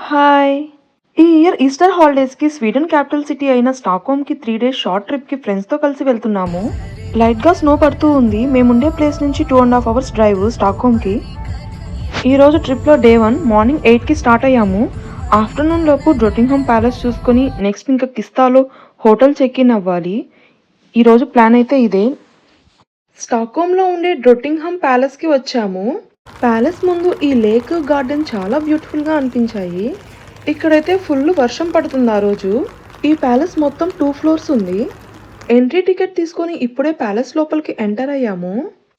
Hi! ఈ year Easter హాలిడేస్‌కి Sweden capital city అయిన స్టాక్‌హోమ్‌కి 3 డేస్ షార్ట్ ట్రిప్‌కి ఫ్రెండ్స్‌తో కలిసి వెళ్తున్నాము. లైట్‌గా స్నో పడుతూ ఉంది. మేముండే ప్లేస్ నుంచి 2½ అవర్స్ డ్రైవ్ స్టాక్‌హోమ్‌కి. ఈరోజు ట్రిప్‌లో డే 1 మార్నింగ్ 8కి స్టార్ట్ అయ్యాము. ఆఫ్టర్‌నూన్ లోపు డ్రోటింగ్‌హమ్ ప్యాలెస్ చూసుకొని నెక్స్ట్ ఇంకా కిస్తాలో హోటల్ చెక్ ఇన్ అవ్వాలి. ఈరోజు ప్లాన్ అయితే ఇదే. స్టాక్‌హోమ్‌లో ఉండే డ్రోటింగ్‌హమ్ ప్యాలెస్‌కి వచ్చాము. ప్యాలెస్ ముందు ఈ లేక్ గార్డెన్ చాలా బ్యూటిఫుల్‌గా అనిపించాయి. ఇక్కడైతే ఫుల్ వర్షం పడుతుంది ఆ రోజు. ఈ ప్యాలెస్ మొత్తం 2 ఫ్లోర్స్ ఉంది. ఎంట్రీ టికెట్ తీసుకొని ఇప్పుడే ప్యాలెస్ లోపలికి ఎంటర్ అయ్యాము.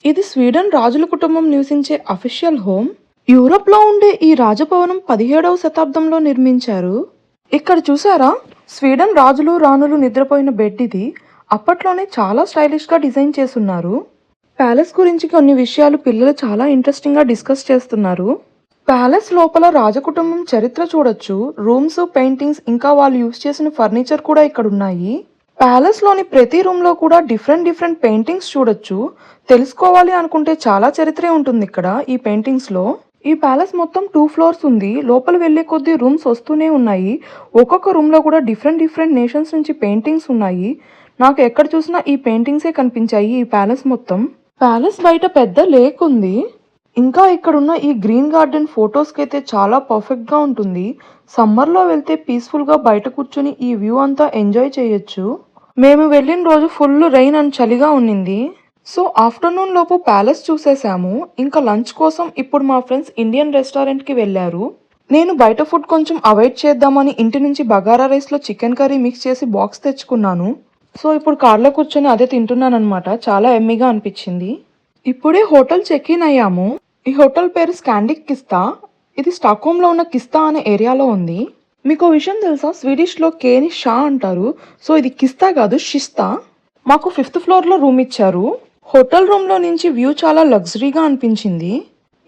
ఇది స్వీడన్ రాజుల కుటుంబం నివసించే అఫీషియల్ హోమ్. యూరోప్‌లో ఉండే ఈ రాజభవనం 17వ శతాబ్దంలో నిర్మించారు. ఇక్కడ చూసారా? స్వీడన్ రాజులు రాణులు నిద్రపోయిన బెడ్ ఇది. అప్పట్లోనే చాలా స్టైలిష్‌గా డిజైన్ చేసున్నారు. ప్యాలెస్ గురించి కొన్ని విషయాలు పిల్లలు చాలా ఇంట్రెస్టింగ్‌గా డిస్కస్ చేస్తున్నారు. ప్యాలెస్ లోపల రాజకుటుంబం చరిత్ర చూడొచ్చు. రూమ్స్, పెయింటింగ్స్ ఇంకా వాళ్ళు యూజ్ చేసిన ఫర్నిచర్ కూడా ఇక్కడ ఉన్నాయి. ప్యాలెస్ లోని ప్రతి రూమ్ లో కూడా డిఫరెంట్ పెయింటింగ్స్ చూడొచ్చు. తెలుసుకోవాలి అనుకుంటే చాలా చరిత్రే ఉంటుంది ఇక్కడ ఈ పెయింటింగ్స్ లో. ఈ ప్యాలెస్ మొత్తం 2 ఫ్లోర్స్ ఉంది. లోపల వెళ్లే కొద్దీ రూమ్స్ వస్తూనే ఉన్నాయి. ఒక్కొక్క రూమ్ లో కూడా డిఫరెంట్ నేషన్స్ నుంచి పెయింటింగ్స్ ఉన్నాయి. నాకు ఎక్కడ చూసినా ఈ పెయింటింగ్సే కనిపించాయి ఈ ప్యాలెస్ మొత్తం. ప్యాలెస్ బయట పెద్ద లేక్ ఉంది. ఇంకా ఇక్కడున్న ఈ గ్రీన్ గార్డెన్ ఫొటోస్కి అయితే చాలా పర్ఫెక్ట్గా ఉంటుంది. సమ్మర్లో వెళ్తే పీస్ఫుల్గా బయట కూర్చొని ఈ వ్యూ అంతా ఎంజాయ్ చేయొచ్చు. మేము వెళ్ళిన రోజు ఫుల్ రెయిన్ అండ్ చలిగా ఉన్నింది. సో ఆఫ్టర్నూన్ లోపు ప్యాలెస్ చూసేసాము. ఇంకా లంచ్ కోసం ఇప్పుడు మా ఫ్రెండ్స్ ఇండియన్ రెస్టారెంట్కి వెళ్ళారు. నేను బయట ఫుడ్ కొంచెం అవాయిడ్ చేద్దామని ఇంటి నుంచి బగారా రైస్లో చికెన్ కర్రీ మిక్స్ చేసి బాక్స్ తెచ్చుకున్నాను. సో ఇప్పుడు కార్లో కూర్చొని అదే తింటున్నాను అనమాట. చాలా ఎమ్మీగా అనిపించింది. ఇప్పుడే హోటల్ చెక్ ఇన్ అయ్యాము. ఈ హోటల్ పేరు స్కాండిక్ కిస్తా. ఇది స్టాక్హోమ్లో ఉన్న కిస్తా అనే ఏరియాలో ఉంది. మీకు విషయం తెలుసా? స్వీడిష్లో కేని షా అంటారు. సో ఇది కిస్తా కాదు, షిస్తా. మాకు 5th ఫ్లోర్లో రూమ్ ఇచ్చారు. హోటల్ రూమ్లో నుంచి వ్యూ చాలా లగ్జరీగా అనిపించింది.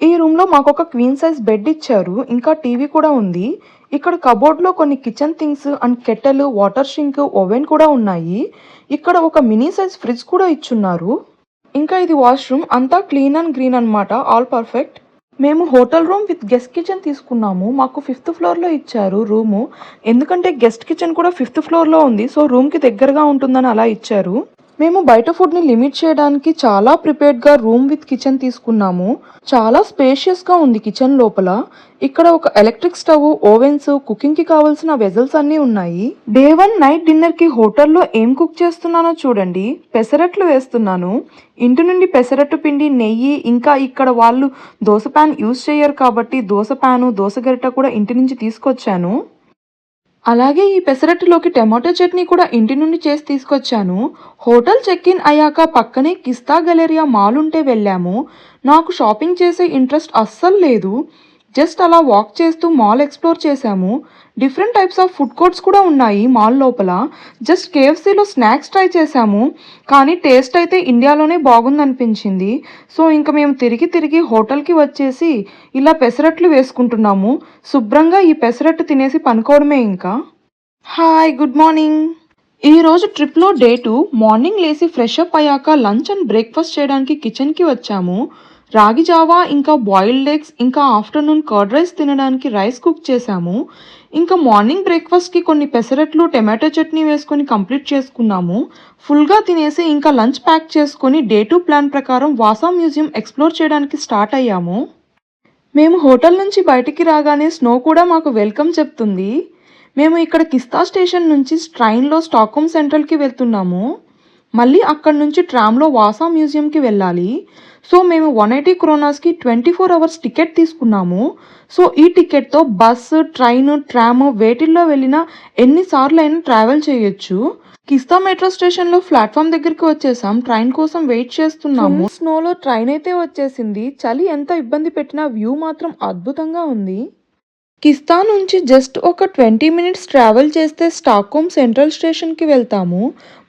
ఈ రూమ్లో మాకు ఒక క్వీన్ సైజ్ బెడ్ ఇచ్చారు. ఇంకా టీవీ కూడా ఉంది. ఇక్కడ కబోర్డ్లో కొన్ని kitchen things and kettle, water sink, oven కూడా ఉన్నాయి. ఇక్కడ ఒక మినీ సైజ్ ఫ్రిడ్జ్ కూడా ఇచ్చున్నారు. ఇంకా ఇది వాష్రూమ్. అంతా క్లీన్ అండ్ గ్రీన్ అనమాట. All perfect. మేము hotel room with guest kitchen తీసుకున్నాము. మాకు 5th ఫ్లోర్లో ఇచ్చారు రూము. ఎందుకంటే గెస్ట్ కిచెన్ కూడా 5th ఫ్లోర్లో ఉంది. సో రూమ్కి దగ్గరగా ఉంటుందని అలా ఇచ్చారు. మేము బయట ఫుడ్ని లిమిట్ చేయడానికి చాలా ప్రిపేర్డ్గా రూమ్ విత్ కిచెన్ తీసుకున్నాము. చాలా స్పేషియస్గా ఉంది కిచెన్ లోపల. ఇక్కడ ఒక ఎలక్ట్రిక్ స్టవ్, ఓవెన్స్, కుకింగ్కి కావాల్సిన వెజల్స్ అన్నీ ఉన్నాయి. డే 1 నైట్ డిన్నర్కి హోటల్లో ఏం కుక్ చేస్తున్నానో చూడండి. పెసరట్లు వేస్తున్నాను. ఇంటి నుండి పెసరట్టు పిండి, నెయ్యి, ఇంకా ఇక్కడ వాళ్ళు దోశ ప్యాన్ యూజ్ చేయరు కాబట్టి దోశ ప్యాను, దోశ గరిట కూడా ఇంటి నుంచి తీసుకొచ్చాను. అలాగే ఈ పెసరట్టులోకి టమాటో చట్నీ కూడా ఇంటి నుండి చేసి తీసుకొచ్చాను. హోటల్ చెక్ ఇన్ అయ్యాక పక్కనే కిస్తా గెలేరియా మాల్ ఉంటే వెళ్ళాము. నాకు షాపింగ్ చేసే ఇంట్రెస్ట్ అస్సలు లేదు. జస్ట్ అలా వాక్ చేస్తూ మాల్ ఎక్స్ప్లోర్ చేశాము. Different types of food courts కూడా ఉన్నాయి మాల్ లోపల. జస్ట్ కేఎఫ్సీలో స్నాక్స్ ట్రై చేశాము. కానీ టేస్ట్ అయితే ఇండియాలోనే బాగుందనిపించింది. సో ఇంకా మేము తిరిగి హోటల్కి వచ్చేసి ఇలా పెసరట్లు వేసుకుంటున్నాము. శుభ్రంగా ఈ పెసరట్టు తినేసి పనుకోవడమే ఇంకా. Hi, good morning. ఈరోజు ట్రిప్లో డే 2 మార్నింగ్ లేసి ఫ్రెష్ అప్ అయ్యాక లంచ్ అండ్ బ్రేక్ఫాస్ట్ చేయడానికి కిచెన్కి వచ్చాము. రాగి జావా, ఇంకా బాయిల్డ్ ఎగ్స్, ఇంకా ఆఫ్టర్నూన్ కర్డ్ రైస్ తినడానికి రైస్ కుక్ చేశాము. ఇంకా మార్నింగ్ బ్రేక్ఫాస్ట్కి కొన్ని పెసరట్లు, టమాటో చట్నీ వేసుకొని కంప్లీట్ చేసుకున్నాము. ఫుల్గా తినేసి ఇంకా లంచ్ ప్యాక్ చేసుకొని డే 2 ప్లాన్ ప్రకారం వాసా మ్యూజియం ఎక్స్ప్లోర్ చేయడానికి స్టార్ట్ అయ్యాము. మేము హోటల్ నుంచి బయటికి రాగానే స్నో కూడా మాకు వెల్కమ్ చెప్తుంది. మేము ఇక్కడ కిస్తా స్టేషన్ నుంచి ట్రైన్లో స్టాక్హోమ్ సెంట్రల్కి వెళ్తున్నాము. మళ్ళీ అక్కడి నుంచి ట్రామ్లో వాసా మ్యూజియంకి వెళ్ళాలి. సో మేము 180 క్రోనాస్కి 24 అవర్స్ టికెట్ తీసుకున్నాము. సో ఈ టికెట్తో బస్సు, ట్రైన్, ట్రామ్ వేటిల్లో వెళ్ళినా ఎన్నిసార్లు అయినా ట్రావెల్ చేయొచ్చు. కిస్తా మెట్రో స్టేషన్లో ప్లాట్ఫామ్ దగ్గరికి వచ్చేసాం. ట్రైన్ కోసం వెయిట్ చేస్తున్నాము. స్నోలో ట్రైన్ అయితే వచ్చేసింది. చలి ఎంత ఇబ్బంది పెట్టినా వ్యూ మాత్రం అద్భుతంగా ఉంది. కిస్తా నుంచి జస్ట్ ఒక 20 మినిట్స్ ట్రావెల్ చేస్తే స్టాక్హోమ్ సెంట్రల్ స్టేషన్కి వెళ్తాము.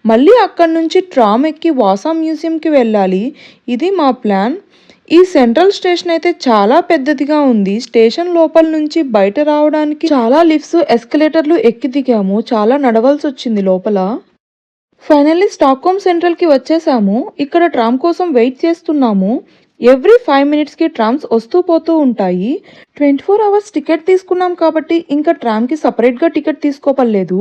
మళ్ళీ అక్కడి నుంచి ట్రామ్ ఎక్కి వాసా మ్యూజియంకి వెళ్ళాలి. ఇది మా ప్లాన్. ఈ సెంట్రల్ స్టేషన్ అయితే చాలా పెద్దదిగా ఉంది. స్టేషన్ లోపల నుంచి బయట రావడానికి చాలా లిఫ్ట్స్, ఎస్కలేటర్లు ఎక్కి దిగాము. చాలా నడవలసి వచ్చింది లోపల. ఫైనల్లీ స్టాక్హోమ్ సెంట్రల్కి వచ్చేసాము. ఇక్కడ ట్రామ్ కోసం వెయిట్ చేస్తున్నాము. ఎవ్రీ 5 మినిట్స్కి ట్రామ్స్ వస్తూ పోతూ ఉంటాయి. 24 అవర్స్ టికెట్ తీసుకున్నాం కాబట్టి ఇంకా ట్రామ్కి సపరేట్గా టికెట్ తీసుకోపలేదు.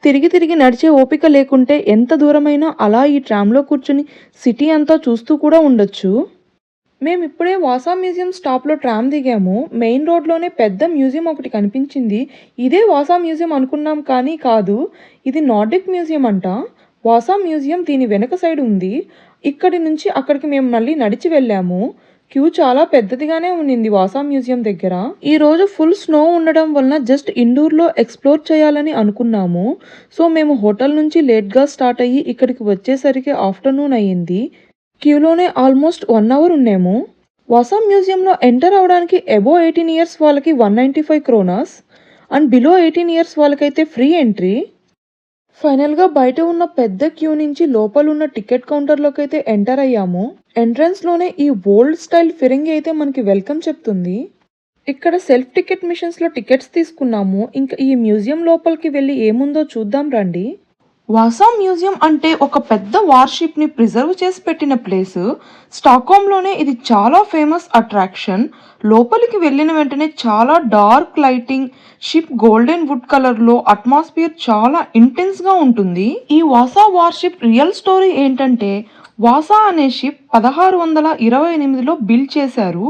తిరిగి తిరిగి నడిచే ఓపిక లేకుంటే ఎంత దూరమైనా అలా ఈ ట్రామ్లో కూర్చుని సిటీ అంతా చూస్తూ కూడా ఉండొచ్చు. మేమిప్పుడే వాసా మ్యూజియం స్టాప్లో ట్రామ్ దిగాము. మెయిన్ రోడ్లోనే పెద్ద మ్యూజియం ఒకటి కనిపించింది. ఇదే వాసా మ్యూజియం అనుకున్నాం కానీ కాదు. ఇది నార్డిక్ మ్యూజియం అంట. వాసా మ్యూజియం దీని వెనక సైడ్ ఉంది. ఇక్కడి నుంచి అక్కడికి మేము మళ్ళీ నడిచి వెళ్ళాము. క్యూ చాలా పెద్దదిగానే ఉన్నింది వాసా మ్యూజియం దగ్గర. ఈరోజు ఫుల్ స్నో ఉండడం వలన జస్ట్ ఇండోర్లో ఎక్స్ప్లోర్ చేయాలని అనుకున్నాము. సో మేము హోటల్ నుంచి లేట్గా స్టార్ట్ అయ్యి ఇక్కడికి వచ్చేసరికి ఆఫ్టర్నూన్ అయ్యింది. క్యూలోనే ఆల్మోస్ట్ 1 అవర్ ఉన్నాము. వాసా మ్యూజియంలో ఎంటర్ అవడానికి అబోవ్ 18 ఇయర్స్ వాళ్ళకి 195 క్రోనాస్ అండ్ బిలో 18 ఇయర్స్ వాళ్ళకైతే ఫ్రీ ఎంట్రీ. ఫైనల్గా బయట ఉన్న పెద్ద క్యూ నుంచి లోపలున్న టికెట్ కౌంటర్లోకి అయితే ఎంటర్ అయ్యాము. ఎంట్రన్స్లోనే ఈ ఓల్డ్ స్టైల్ ఫిరంగి అయితే మనకి వెల్కమ్ చెప్తుంది. ఇక్కడ సెల్ఫ్ టికెట్ మిషన్స్లో టికెట్స్ తీసుకున్నాము. ఇంకా ఈ మ్యూజియం లోపలికి వెళ్ళి ఏముందో చూద్దాం రండి. వాసా మ్యూజియం అంటే ఒక పెద్ద వార్షిప్ని ప్రిజర్వ్ చేసి పెట్టిన ప్లేస్. స్టాక్హోమ్లోనే ఇది చాలా ఫేమస్ అట్రాక్షన్. లోపలికి వెళ్ళిన వెంటనే చాలా dark lighting, ship golden wood కలర్లో, అట్మాస్ఫియర్ చాలా ఇంటెన్స్గా ఉంటుంది. ఈ వాసా వార్షిప్ రియల్ స్టోరీ ఏంటంటే వాసా అనే షిప్ 1628లో బిల్డ్ చేశారు.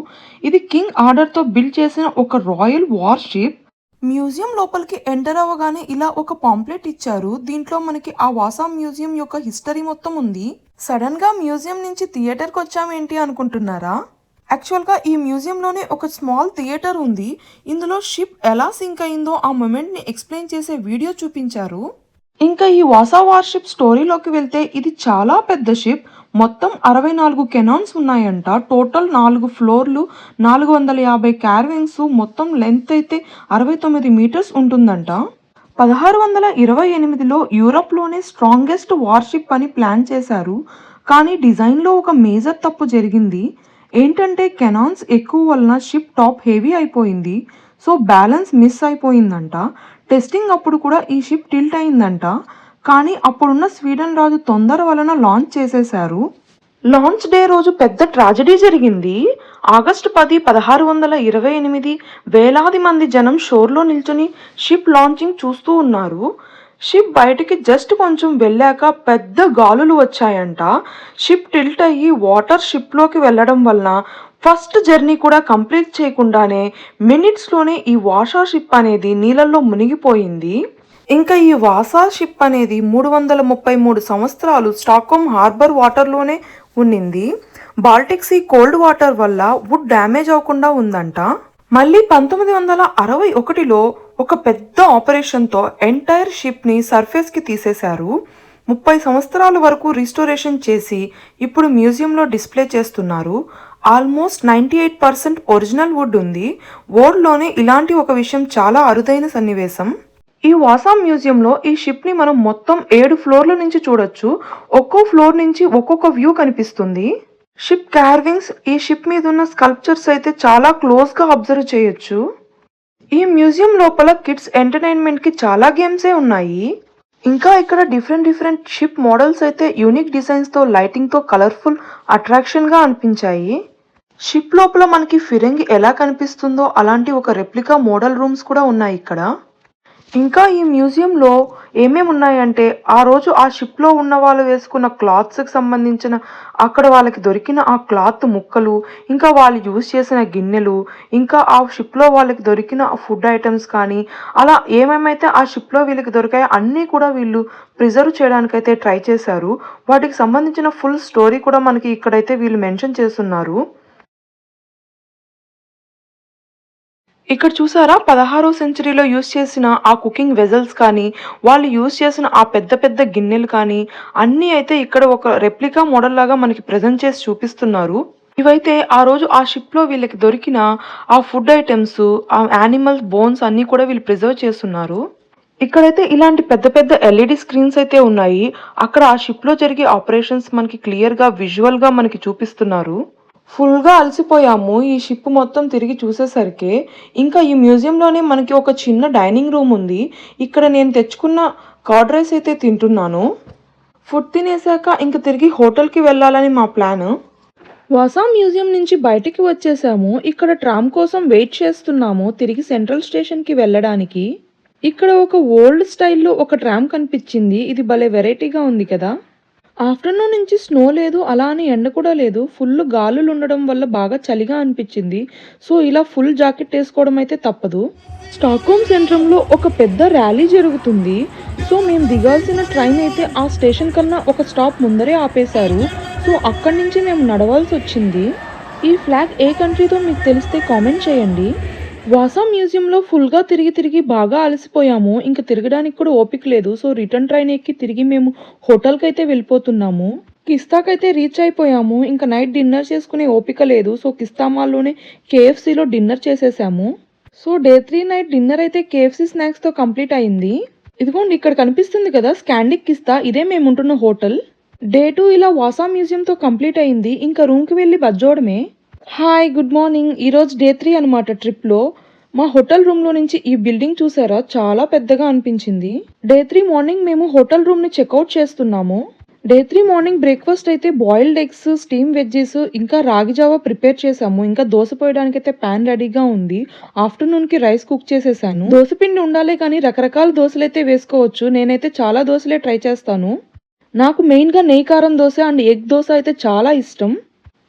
ఇది కింగ్ ఆర్డర్తో బిల్డ్ చేసిన ఒక రాయల్ వార్షిప్. మ్యూజియం లోపలికి ఎంటర్ అవ్వగానే ఇలా ఒక పాంప్లెట్ ఇచ్చారు. దీంట్లో మనకి ఆ వాసా మ్యూజియం యొక్క హిస్టరీ మొత్తం ఉంది. సడన్ గా మ్యూజియం నుంచి థియేటర్కి వచ్చామేంటి అనుకుంటున్నారా? యాక్చువల్గా ఈ మ్యూజియంలోనే ఒక స్మాల్ థియేటర్ ఉంది. ఇందులో షిప్ ఎలా సింక్ అయిందో ఆ మూమెంట్ని ఎక్స్ప్లెయిన్ చేసే వీడియో చూపించారు. ఇంకా ఈ వాసా వార్షిప్ స్టోరీలోకి వెళ్తే ఇది చాలా పెద్ద షిప్. మొత్తం 64 కెనాన్స్ ఉన్నాయంట. టోటల్ 4 ఫ్లోర్లు, 450 క్యార్వింగ్స్, మొత్తం లెంత్ అయితే 69 మీటర్స్ ఉంటుందంట. 1628లో యూరప్లోనే స్ట్రాంగెస్ట్ వార్షిప్ అని ప్లాన్ చేశారు. కానీ డిజైన్లో ఒక మేజర్ తప్పు జరిగింది. ఏంటంటే కెనాన్స్ ఎక్కువ వలన షిప్ టాప్ హెవీ అయిపోయింది. సో బ్యాలెన్స్ మిస్ అయిపోయిందంట. టెస్టింగ్ అప్పుడు కూడా ఈ షిప్ టిల్ట్ అయిందంట. కానీ అప్పుడున్న స్వీడన్ రాజు తొందర వలన లాంచ్ చేసేశారు. లాంచ్ డే రోజు పెద్ద ట్రాజడీ జరిగింది. ఆగస్టు 10, 1628 వేలాది మంది జనం షోర్లో నిల్చొని షిప్ లాంచింగ్ చూస్తూ ఉన్నారు. షిప్ బయటికి జస్ట్ కొంచెం వెళ్ళాక పెద్ద గాలులు వచ్చాయంట. షిప్ టిల్ట్ అయ్యి వాటర్ షిప్లోకి వెళ్ళడం వలన ఫస్ట్ జర్నీ కూడా కంప్లీట్ చేయకుండానే మినిట్స్లోనే ఈ వాసా షిప్ అనేది నీళ్ళల్లో మునిగిపోయింది. ఇంకా ఈ వాసా షిప్ అనేది 333 సంవత్సరాలు స్టాక్హోమ్ హార్బర్ వాటర్లోనే ఉన్నింది. బాల్టిక్ సీ కోల్డ్ వాటర్ వల్ల వుడ్ డ్యామేజ్ అవ్వకుండా ఉందంట. మళ్ళీ 1961లో ఒక పెద్ద ఆపరేషన్తో ఎంటైర్ షిప్ని సర్ఫేస్కి తీసేశారు. 30 సంవత్సరాల వరకు రిస్టోరేషన్ చేసి ఇప్పుడు మ్యూజియంలో డిస్ప్లే చేస్తున్నారు. ఆల్మోస్ట్ 98% ఒరిజినల్ వుడ్ ఉంది. వరల్డ్లోనే ఇలాంటి ఒక విషయం చాలా అరుదైన సన్నివేశం. ఈ వాసా మ్యూజియంలో ఈ షిప్ని మనం మొత్తం 7 ఫ్లోర్ల నుంచి చూడొచ్చు. ఒక్కో ఫ్లోర్ నుంచి ఒక్కొక్క వ్యూ కనిపిస్తుంది. షిప్ కార్వింగ్స్, ఈ షిప్ మీద ఉన్న స్కల్ప్చర్స్ అయితే చాలా క్లోజ్గా అబ్జర్వ్ చేయొచ్చు. ఈ మ్యూజియం లోపల కిడ్స్ ఎంటర్టైన్మెంట్కి చాలా గేమ్సే ఉన్నాయి. ఇంకా ఇక్కడ డిఫరెంట్ షిప్ మోడల్స్ అయితే యూనిక్ డిజైన్స్తో, లైటింగ్తో కలర్ఫుల్ అట్రాక్షన్గా అనిపించాయి. షిప్ లోపల మనకి ఫిరంగి ఎలా కనిపిస్తుందో అలాంటి ఒక రెప్లికా మోడల్ రూమ్స్ కూడా ఉన్నాయి ఇక్కడ. ఇంకా ఈ మ్యూజియంలో ఏమేమి ఉన్నాయంటే ఆ రోజు ఆ షిప్లో ఉన్న వాళ్ళు వేసుకున్న క్లాత్స్కి సంబంధించిన అక్కడ వాళ్ళకి దొరికిన ఆ క్లాత్ ముక్కలు, ఇంకా వాళ్ళు యూజ్ చేసిన గిన్నెలు, ఇంకా ఆ షిప్లో వాళ్ళకి దొరికిన ఫుడ్ ఐటమ్స్ కానీ అలా ఏమేమైతే ఆ షిప్లో వీళ్ళకి దొరికాయో అన్నీ కూడా వీళ్ళు ప్రిజర్వ్ చేయడానికైతే ట్రై చేశారు. వాటికి సంబంధించిన ఫుల్ స్టోరీ కూడా మనకి ఇక్కడైతే వీళ్ళు మెన్షన్ చేస్తున్నారు. ఇక్కడ చూసారా 16వ సెంచరీలో యూజ్ చేసిన ఆ కుకింగ్ వెజల్స్ కానీ, వాళ్ళు యూజ్ చేసిన ఆ పెద్ద పెద్ద గిన్నెలు కానీ అన్నీ అయితే ఇక్కడ ఒక రెప్లికా మోడల్ లాగా మనకి ప్రజెంట్ చేసి చూపిస్తున్నారు. ఇవైతే ఆ రోజు ఆ షిప్లో వీళ్ళకి దొరికిన ఆ ఫుడ్ ఐటమ్స్, ఆ యానిమల్ బోన్స్ అన్నీ కూడా వీళ్ళు ప్రిజర్వ్ చేస్తున్నారు. ఇక్కడైతే ఇలాంటి పెద్ద పెద్ద ఎల్ఈడి స్క్రీన్స్ అయితే ఉన్నాయి. అక్కడ ఆ షిప్లో జరిగే ఆపరేషన్స్ మనకి క్లియర్గా విజువల్గా మనకి చూపిస్తున్నారు. ఫుల్గా అలసిపోయాము ఈ షిప్ మొత్తం తిరిగి చూసేసరికి. ఇంకా ఈ మ్యూజియంలోనే మనకి ఒక చిన్న డైనింగ్ రూమ్ ఉంది. ఇక్కడ నేను తెచ్చుకున్న కర్డ్ రైస్ అయితే తింటున్నాను. ఫుడ్ తినేసాక ఇంక తిరిగి హోటల్కి వెళ్ళాలని మా ప్లాన్. వాసా మ్యూజియం నుంచి బయటికి వచ్చేసాము. ఇక్కడ ట్రామ్ కోసం వెయిట్ చేస్తున్నాము తిరిగి సెంట్రల్ స్టేషన్‌కి వెళ్ళడానికి. ఇక్కడ ఒక ఓల్డ్ స్టైల్‌లో ఒక ట్రామ్ కనిపించింది. ఇది భలే వెరైటీగా ఉంది కదా! ఆఫ్టర్‌నూన్ నుంచి స్నో లేదు. అలా అని ఎండ కూడా లేదు. ఫుల్ గాలులు ఉండడం వల్ల బాగా చలిగా అనిపించింది. సో, ఇలా ఫుల్ జాకెట్ ఏసుకోవడం అయితే తప్పదు. స్టాక్‌హోమ్ సెంట్రమ్‌లో ఒక పెద్ద ర్యాలీ జరుగుతుంది. సో, మేము దిగాల్సిన ట్రైన్ అయితే ఆ స్టేషన్ కన్నా ఒక స్టాప్ ముందరే ఆపేశారు. సో, అక్కడి నుంచి మేము నడవాల్సొచ్చింది. ఈ ఫ్లాగ్ ఏ కంట్రీదో మీకు తెలిస్తే కామెంట్ చేయండి. వాసా మ్యూజియంలో ఫుల్‌గా తిరిగి తిరిగి బాగా అలసిపోయాము. ఇంక తిరగడానికి కూడా ఓపిక లేదు. సో, రిటర్న్ ట్రైన్ ఎక్కి తిరిగి మేము హోటల్‌కైతే వెళ్ళిపోతున్నాము. కిస్తాకైతే రీచ్ అయిపోయాము. ఇంక నైట్ డిన్నర్ చేసుకునే ఓపిక లేదు. సో, కిస్తా మాల్‌లోనే కేఎఫ్‌సీలో డిన్నర్ చేసేసాము. సో, డే 3 నైట్ డిన్నర్ అయితే కేఎఫ్‌సీ స్నాక్స్‌తో కంప్లీట్ అయింది. ఇదిగోండి ఇక్కడ కనిపిస్తుంది కదా! స్కాండిక్ కిస్తా ఇదే మేముంటున్న హోటల్. డే 2 ఇలా వాసా మ్యూజియంతో కంప్లీట్ అయింది. ఇంకా రూమ్‌కి వెళ్ళి బజ్జోవడమే. హాయ్! Good morning. ఈరోజు డే 3 అనమాట ట్రిప్‌లో. మా హోటల్ రూమ్‌లో నుంచి ఈ బిల్డింగ్ చూసారా? చాలా పెద్దగా అనిపించింది. డే 3 మార్నింగ్ మేము హోటల్ రూమ్‌ని చెక్‌ఔట్ చేస్తున్నాము. డే 3 మార్నింగ్ బ్రేక్‌ఫాస్ట్ అయితే బాయిల్డ్ ఎగ్స్, స్టీమ్ వెజ్జీస్ ఇంకా రాగి జావా ప్రిపేర్ చేశాము. ఇంకా దోస పోయడానికైతే పాన్ రెడీగా ఉంది. ఆఫ్టర్‌నూన్‌కి రైస్ కుక్ చేసేసాను. దోస పిండి ఉండాలే కానీ రకరకాల దోసలైతే వేసుకోవచ్చు. నేనైతే చాలా దోసలే ట్రై చేస్తాను. నాకు మెయిన్‌గా నెయ్యి కారం దోస అండ్ ఎగ్ దోస అయితే చాలా ఇష్టం.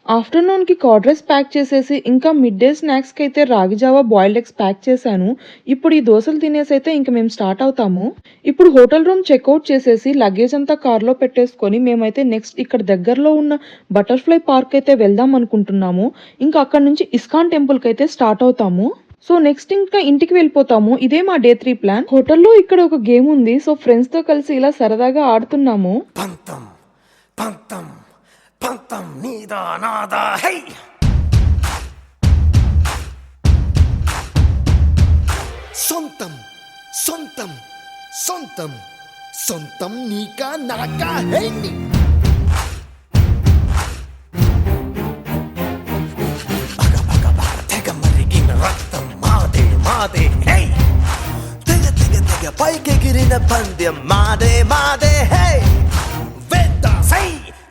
ఆఫ్టర్‌నూన్‌కి కర్డ్ రైస్ ప్యాక్ చేసేసి ఇంకా మిడ్ డే స్నాక్స్‌కి అయితే రాగి జావా, బాయిల్డ్ ఎగ్స్ ప్యాక్ చేశాను. ఇప్పుడు ఈ దోసలు తినేసైతే ఇంక మేము స్టార్ట్ అవుతాము. ఇప్పుడు హోటల్ రూమ్ చెక్‌ఔట్ చేసేసి లగేజ్ అంతా కార్‌లో పెట్టేసుకొని మేమైతే నెక్స్ట్ ఇక్కడ దగ్గరలో ఉన్న బటర్‌ఫ్లై పార్క్ అయితే వెళ్దాం అనుకుంటున్నాము. ఇంకా అక్కడి నుంచి ఇస్కాన్ టెంపుల్‌కి అయితే స్టార్ట్ అవుతాము. సో, నెక్స్ట్ ఇంకా ఇంటికి వెళ్ళిపోతాము. ఇదే మా డే 3 ప్లాన్. హోటల్‌లో ఇక్కడ ఒక గేమ్ ఉంది. సో, ఫ్రెండ్స్‌తో కలిసి ఇలా సరదాగా ఆడుతున్నాము. పంతం పంతం పంతం నీదా నాదా హై సొంతం సొంతం సొంతం సొంతం నీకా నాకా హై బగ బగ బగ తెగ మరిగిన రక్తం మాదే మాదే హై తెగ తెగ తెగ పైకెగిరిన పందెం మాదే మాదే హై వేద్దాం సై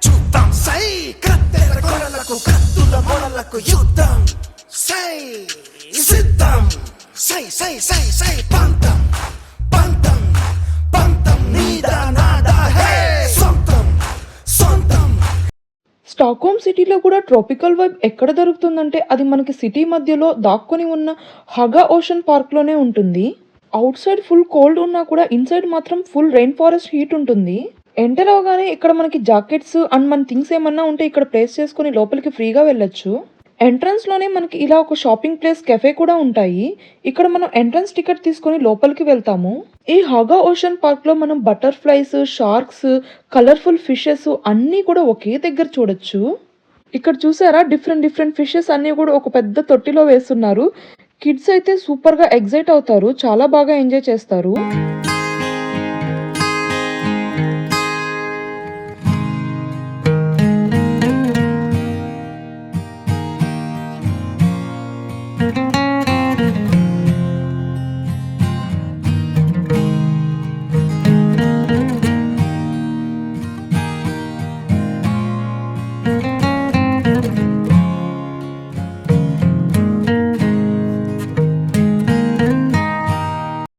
చూద్దాం సై కత్తెర కొరలకు కత్తుల మొరలకు యుద్ధం సై సిద్ధం సై సై సై సై పంతం పంతం పంతం నీదా నాదా హే సొంతం సొంతం. స్టాక్‌హోమ్ సిటీలో కూడా ట్రాపికల్ వైబ్ ఎక్కడ దొరుకుతుందంటే అది మనకి సిటీ మధ్యలో దాక్కొని ఉన్న హగా ఓషన్ పార్క్‌లోనే ఉంటుంది. ఔట్ సైడ్ ఫుల్ కోల్డ్ ఉన్నా కూడా ఇన్‌సైడ్ మాత్రం ఫుల్ రెయిన్ ఫారెస్ట్ హీట్ ఉంటుంది. ఎంటర్ అవ్వగానే ఇక్కడ మనకి జాకెట్స్ అండ్ మన థింగ్స్ ఏమన్నా ఉంటే ఇక్కడ ప్లేస్ చేసుకొని లోపలికి ఫ్రీగా వెళ్ళొచ్చు. ఎంట్రన్స్‌లోనే మనకి ఇలా ఒక షాపింగ్ ప్లేస్, కెఫే కూడా ఉంటాయి. ఇక్కడ మనం ఎంట్రన్స్ టికెట్ తీసుకొని లోపలికి వెళ్తాము. ఈ హగా ఓషన్ పార్క్‌లో మనం బటర్‌ఫ్లైస్, షార్క్స్, కలర్‌ఫుల్ ఫిషెస్ అన్నీ కూడా ఒకే దగ్గర చూడొచ్చు. ఇక్కడ చూసారా డిఫరెంట్ ఫిషెస్ అన్నీ కూడా ఒక పెద్ద తొట్టిలో వేస్తున్నారు. కిడ్స్ అయితే సూపర్‌గా ఎక్సైట్ అవుతారు. చాలా బాగా ఎంజాయ్ చేస్తారు.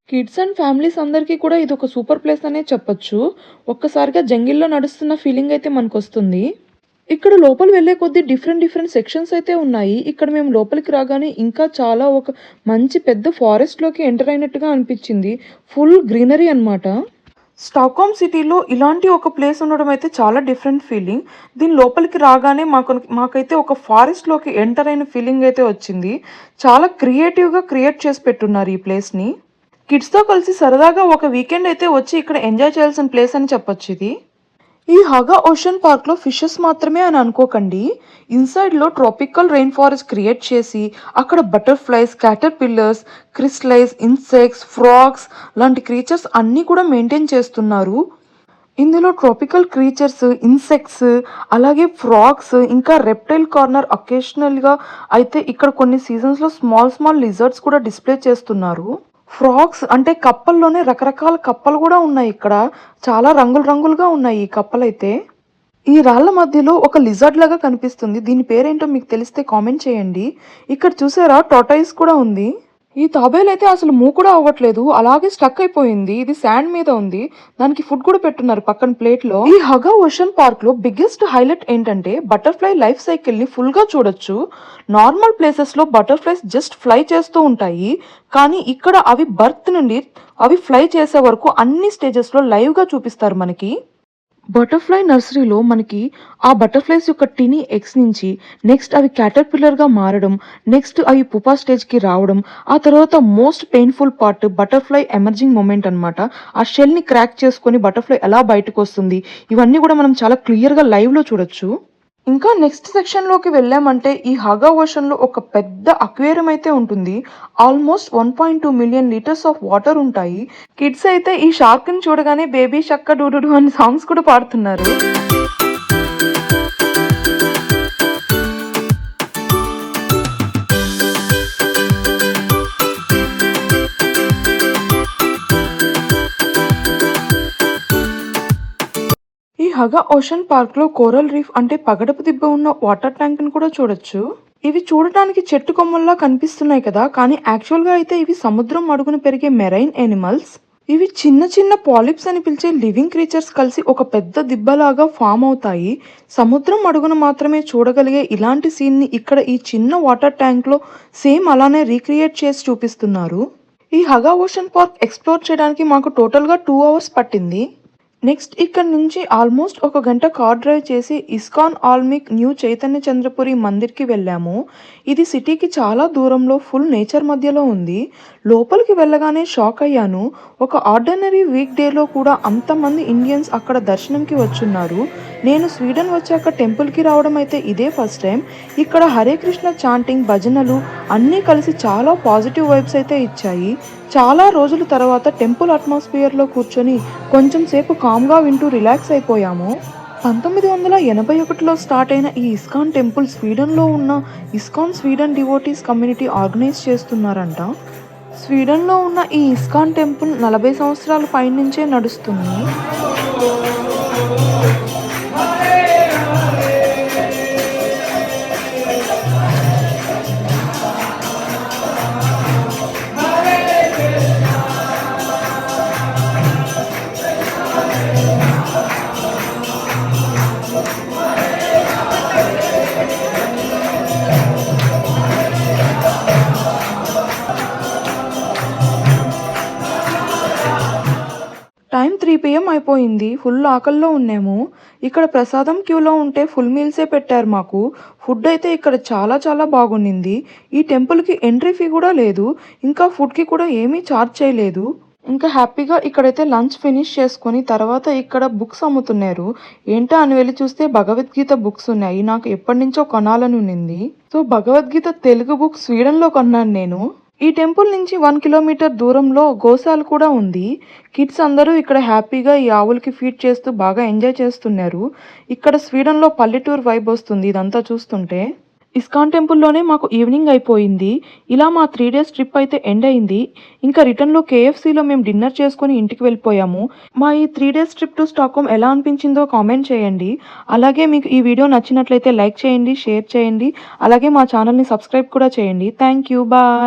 కిడ్స్ అండ్ ఫ్యామిలీస్ అందరికీ కూడా ఇదొక సూపర్ ప్లేస్ అనే చెప్పొచ్చు. ఒక్కసారిగా జంగిల్‌లో నడుస్తున్న ఫీలింగ్ అయితే మనకొస్తుంది. ఇక్కడ లోపల వెళ్ళే కొద్దీ డిఫరెంట్ సెక్షన్స్ అయితే ఉన్నాయి. ఇక్కడ మేము లోపలికి రాగానే ఇంకా చాలా ఒక మంచి పెద్ద ఫారెస్ట్‌లోకి ఎంటర్ అయినట్టుగా అనిపించింది. ఫుల్ గ్రీనరీ అన్నమాట. స్టాక్‌హోమ్ సిటీలో ఇలాంటి ఒక ప్లేస్ ఉండడం అయితే చాలా డిఫరెంట్ ఫీలింగ్. దీని లోపలికి రాగానే మాకైతే ఒక ఫారెస్ట్‌లోకి ఎంటర్ అయిన ఫీలింగ్ అయితే వచ్చింది. చాలా క్రియేటివ్‌గా క్రియేట్ చేసి పెట్టున్నారు ఈ ప్లేస్‌ని. కిడ్స్‌తో కలిసి సరదాగా ఒక వీకెండ్ అయితే వచ్చి ఇక్కడ ఎంజాయ్ చేయాల్సిన ప్లేస్ అని చెప్పొచ్చు ఇది. ఈ హగా ఓషన్ పార్క్‌లో ఫిషెస్ మాత్రమే అని అనుకోకండి. ఇన్‌సైడ్‌లో ట్రాపికల్ రెయిన్ ఫారెస్ట్ క్రియేట్ చేసి అక్కడ butterflies, caterpillars, crystallise, insects, frogs లాంటి క్రీచర్స్ అన్నీ కూడా మెయింటైన్ చేస్తున్నారు. ఇందులో ట్రాపికల్ క్రీచర్స్, ఇన్సెక్ట్స్, అలాగే ఫ్రాగ్స్ ఇంకా రెప్టైల్ కార్నర్ అకేషనల్‌గా అయితే ఇక్కడ కొన్ని సీజన్స్‌లో స్మాల్ లిజర్డ్స్ కూడా డిస్‌ప్లే చేస్తున్నారు. ఫ్రాగ్స్ అంటే కప్పల్లోనే రకరకాల కప్పలు కూడా ఉన్నాయి ఇక్కడ. చాలా రంగులుగా ఉన్నాయి ఈ కప్పలైతే. ఈ రాళ్ళ మధ్యలో ఒక లిజర్డ్ లాగా కనిపిస్తుంది. దీని పేరేంటో మీకు తెలిస్తే కామెంట్ చేయండి. ఇక్కడ చూసారా టార్టాయిస్ కూడా ఉంది. ఈ తాబేలైతే అసలు మూవ్ కూడా అవ్వట్లేదు. అలాగే స్టక్ అయిపోయింది. ఇది శాండ్ మీద ఉంది. దానికి ఫుడ్ కూడా పెట్టున్నారు పక్కన ప్లేట్‌లో. ఈ హగా ఓషన్ పార్క్‌లో బిగ్గెస్ట్ హైలైట్ ఏంటంటే బటర్‌ఫ్లై లైఫ్ సైకిల్‌ని ఫుల్‌గా చూడొచ్చు. నార్మల్ ప్లేసెస్‌లో బటర్‌ఫ్లైస్ జస్ట్ ఫ్లై చేస్తూ ఉంటాయి. కానీ ఇక్కడ అవి బర్త్ నుండి అవి ఫ్లై చేసే వరకు అన్ని స్టేజెస్‌లో లైవ్‌గా చూపిస్తారు మనకి. బటర్‌ఫ్లై నర్సరీలో మనకి ఆ బటర్‌ఫ్లైస్ యొక్క టినీ ఎగ్స్ నుంచి నెక్స్ట్ అవి క్యాటర్‌పిల్లర్‌గా మారడం, నెక్స్ట్ అవి పుపా స్టేజ్‌కి రావడం, ఆ తర్వాత most painful part butterfly emerging moment అన్నమాట. ఆ షెల్‌ని క్రాక్ చేసుకొని బటర్‌ఫ్లై ఎలా బయటకొస్తుంది, ఇవన్నీ కూడా మనం చాలా క్లియర్‌గా లైవ్‌లో చూడొచ్చు. ఇంకా నెక్స్ట్ సెక్షన్‌లోకి వెళ్ళామంటే ఈ హగా ఓషన్‌లో ఒక పెద్ద అక్వేరియం అయితే ఉంటుంది. Almost 1.2 million litres of water ఉంటాయి. కిడ్స్ అయితే ఈ షార్క్‌ని చూడగానే బేబీ షక్క డూడుడు అని సాంగ్స్ కూడా పాడుతున్నారు. ఈ హగా ఓషన్ పార్క్‌లో కోరల్ రీఫ్ అంటే పగడపు దిబ్బ ఉన్న వాటర్ ట్యాంక్‌ని కూడా చూడొచ్చు. ఇవి చూడటానికి చెట్టు కొమ్మల్లా కనిపిస్తున్నాయి కదా! కానీ యాక్చువల్‌గా అయితే ఇవి సముద్రం అడుగున పెరిగే మెరైన్ యానిమల్స్. ఇవి చిన్న చిన్న పాలిప్స్ అని పిలిచే లివింగ్ క్రీచర్స్ కలిసి ఒక పెద్ద దిబ్బలాగా ఫామ్ అవుతాయి. సముద్రం అడుగున మాత్రమే చూడగలిగే ఇలాంటి సీన్‌ని ఇక్కడ ఈ చిన్న వాటర్ ట్యాంక్‌లో సేమ్ అలానే రీక్రియేట్ చేసి చూపిస్తున్నారు. ఈ హగా ఓషన్ పార్క్ ఎక్స్‌ప్లోర్ చేయడానికి మాకు టోటల్‌గా 2 అవర్స్ పట్టింది. నెక్స్ట్ ఇక్కడి నుంచి ఆల్మోస్ట్ ఒక గంట కార్ డ్రైవ్ చేసి ఇస్కాన్ ఆల్మిక్ న్యూ చైతన్య చంద్రపురి మందిర్కి వెళ్ళాము. ఇది సిటీకి చాలా దూరంలో ఫుల్ నేచర్ మధ్యలో ఉంది. లోపలికి వెళ్ళగానే షాక్ అయ్యాను. ఒక ఆర్డినరీ వీక్ డేలో కూడా అంతమంది ఇండియన్స్ అక్కడ దర్శనంకి వచ్చున్నారు. నేను స్వీడన్ వచ్చాక టెంపుల్కి రావడం అయితే ఇదే ఫస్ట్ టైం. ఇక్కడ హరే కృష్ణ చాంటింగ్, భజనలు అన్నీ కలిసి చాలా పాజిటివ్ వైబ్స్ అయితే ఇచ్చాయి. చాలా రోజుల తర్వాత టెంపుల్ అట్మాస్ఫియర్లో కూర్చొని కొంచెం సేపు కామ్గా వింటూ రిలాక్స్ అయిపోయాము. 1981లో స్టార్ట్ అయిన ఈ ఇస్కాన్ టెంపుల్ స్వీడన్లో ఉన్న ISKCON Sweden devotees community organise చేస్తున్నారంట. స్వీడన్లో ఉన్న ఈ ఇస్కాన్ టెంపుల్ 40 సంవత్సరాల పైనుంచే నడుస్తుంది. టైం 3 PM అయిపోయింది. ఫుల్ ఆకల్లో ఉన్నాము. ఇక్కడ ప్రసాదం క్యూలో ఉంటే ఫుల్ మీల్సే పెట్టారు మాకు. ఫుడ్ అయితే ఇక్కడ చాలా చాలా బాగుండింది. ఈ టెంపుల్‌కి ఎంట్రీ ఫీ కూడా లేదు. ఇంకా ఫుడ్‌కి కూడా ఏమీ ఛార్జ్ చేయలేదు. ఇంకా హ్యాపీగా ఇక్కడైతే లంచ్ ఫినిష్ చేసుకొని తర్వాత ఇక్కడ బుక్స్ అమ్ముతున్నారు. ఏంటా అని వెళ్ళి చూస్తే భగవద్గీత బుక్స్ ఉన్నాయి. నాకు ఎప్పటినుంచో కొనాలని ఉండింది. సో భగవద్గీత తెలుగు బుక్ స్వీడన్‌లో కొన్నాను నేను. ఈ టెంపుల్ నుంచి 1 కిలోమీటర్ దూరంలో గోశాల కూడా ఉంది. కిడ్స్ అందరూ ఇక్కడ హ్యాపీగా ఈ ఆవులకి ఫీడ్ చేస్తూ బాగా ఎంజాయ్ చేస్తున్నారు. ఇక్కడ స్వీడన్‌లో పల్లెటూరు వైబ్ వస్తుంది ఇదంతా చూస్తుంటే. ఇస్కాన్ టెంపుల్‌లోనే మాకు ఈవినింగ్ అయిపోయింది. ఇలా మా 3 డేస్ ట్రిప్ అయితే ఎండ్ అయింది. ఇంకా రిటర్న్‌లో కేఎఫ్‌సీలో మేము డిన్నర్ చేసుకొని ఇంటికి వెళ్ళిపోయాము. మా ఈ 3 డేస్ ట్రిప్ టు స్టాక్‌హోమ్ ఎలా అనిపించిందో కామెంట్ చేయండి. అలాగే మీకు ఈ వీడియో నచ్చినట్లయితే లైక్ చేయండి, షేర్ చేయండి. అలాగే మా ఛానల్‌ని సబ్స్క్రైబ్ కూడా చేయండి. Thank you. బాయ్.